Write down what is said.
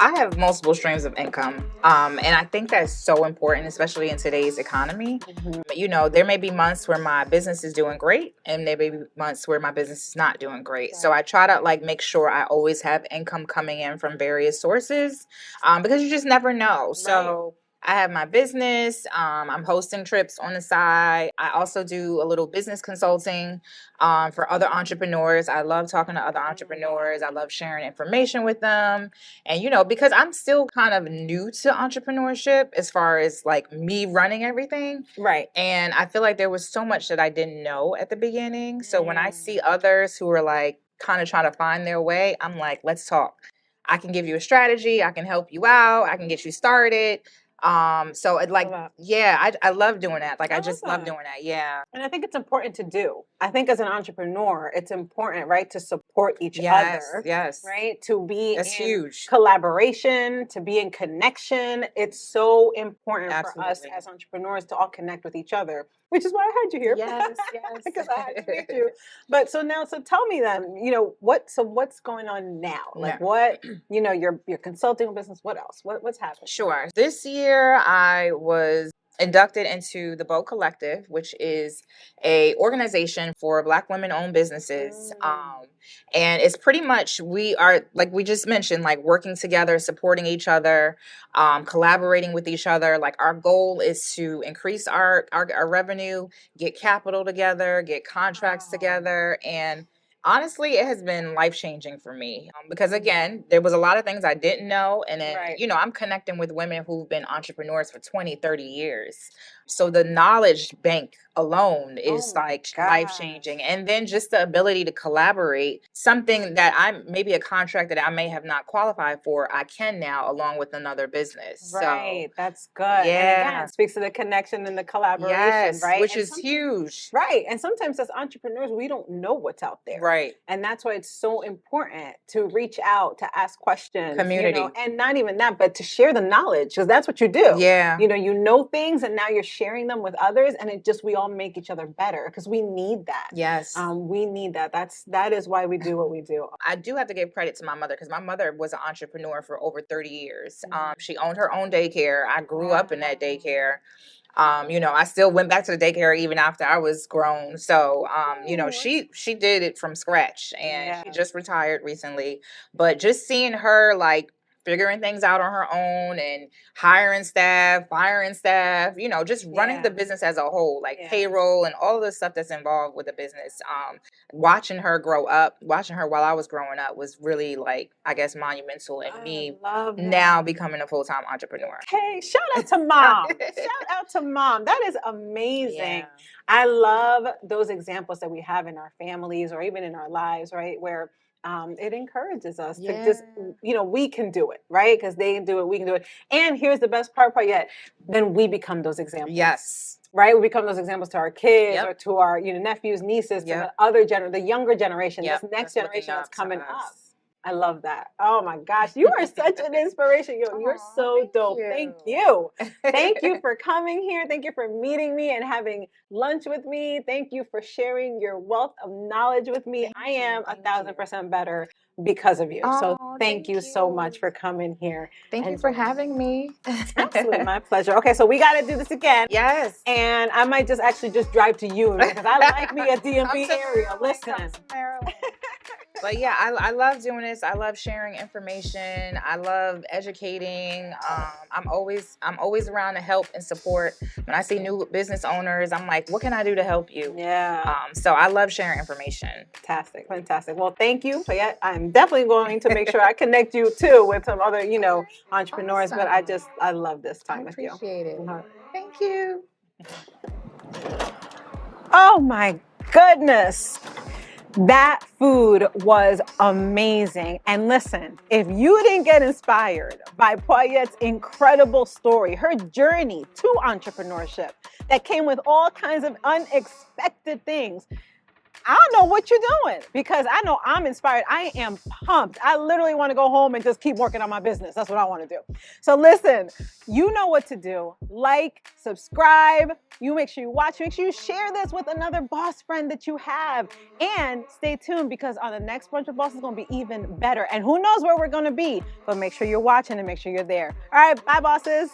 I have multiple streams of income. And I think that's so important, especially in today's economy. You know, there may be months where my business is doing great and there may be months where my business is not doing great. So I try to like make sure I always have income coming in from various sources, because you just never know. So I have my business. I'm hosting trips on the side. I also do a little business consulting for other entrepreneurs. I love talking to other entrepreneurs. I love sharing information with them. And, you know, because I'm still kind of new to entrepreneurship as far as like me running everything. Right. And I feel like there was so much that I didn't know at the beginning. So when I see others who are like kind of trying to find their way, I'm like, let's talk. I can give you a strategy. I can help you out. I can get you started. So it like, I love doing that. Like, I just love doing that. Yeah. And I think it's important to do. I think as an entrepreneur, it's important, right, to support each other. Yes. Right? To be That's in huge. collaboration, to be in connection. It's so important for us Absolutely. as entrepreneurs to all connect with each other, which is why I had you here. Yes. Because I had to meet you. But so tell me then, you know, what's going on now? Like what, you know, your consulting business, what else? What's happening? Sure. This year I was inducted into the Bow Collective, which is a organization for Black women-owned businesses. And it's pretty much, we are, like we just mentioned, like working together, supporting each other, collaborating with each other. Like our goal is to increase our revenue, get capital together, get contracts together. And honestly, it has been life-changing for me, because again, there was a lot of things I didn't know. And then, you know, I'm connecting with women who've been entrepreneurs for 20, 30 years. So the knowledge bank alone is like life-changing. And then just the ability to collaborate, something that maybe a contract that I may have not qualified for, I can now along with another business. Right. So that's good. And again, it speaks to the connection and the collaboration, right? Which is huge. Right. And sometimes as entrepreneurs, we don't know what's out there. Right. And that's why it's so important to reach out, to ask questions. Community. You know, and not even that, but to share the knowledge, because that's what you do. Yeah. You know things and now you're sharing them with others, and we all make each other better because we need that. Yes. We need that. That is why we do what we do. I do have to give credit to my mother because my mother was an entrepreneur for over 30 years. She owned her own daycare. I grew up in that daycare. You know, I still went back to the daycare even after I was grown. So, you know, she did it from scratch, and she just retired recently. But just seeing her like figuring things out on her own and hiring staff, firing staff, you know, just running the business as a whole, like payroll and all of the stuff that's involved with the business. Watching her grow up, watching her while I was growing up was really like, I guess, monumental in me now becoming a full-time entrepreneur. Hey, shout out to mom. Shout out to mom. That is amazing. Yeah. I love those examples that we have in our families or even in our lives, right? Where it encourages us to just, you know, we can do it, right? Because they can do it, we can do it. And here's the best part yet, then we become those examples. Yes. Right? We become those examples to our kids or to our, you know, nephews, nieces, to the other the younger generation, this next generation that's coming up. I love that. Oh my gosh, you are such an inspiration. You're so dope. Thank you. Thank you for coming here. Thank you for meeting me and having lunch with me. Thank you for sharing your wealth of knowledge with me. I am 1,000% better because of you. So thank you so much for coming here. Thank you for having me. Absolutely, my pleasure. Okay, so we got to do this again. Yes. And I might just drive to you because I like me a DMV area. Listen. But yeah, I love doing this. I love sharing information. I love educating. I'm always around to help and support. When I see new business owners, I'm like, what can I do to help you? Yeah. So I love sharing information. Fantastic. Well, thank you. I'm definitely going to make sure I connect you too with some other, you know, entrepreneurs. Awesome. But I love this time with you. I appreciate it. Thank you. Oh my goodness. That food was amazing. And listen, if you didn't get inspired by Poiette's incredible story, her journey to entrepreneurship that came with all kinds of unexpected things, I don't know what you're doing because I know I'm inspired. I am pumped. I literally want to go home and just keep working on my business. That's what I want to do. So listen, you know what to do. Like, subscribe. You make sure you watch. Make sure you share this with another boss friend that you have. And stay tuned because on the next Brunch with Boss is going to be even better. And who knows where we're going to be. But make sure you're watching and make sure you're there. All right, bye, bosses.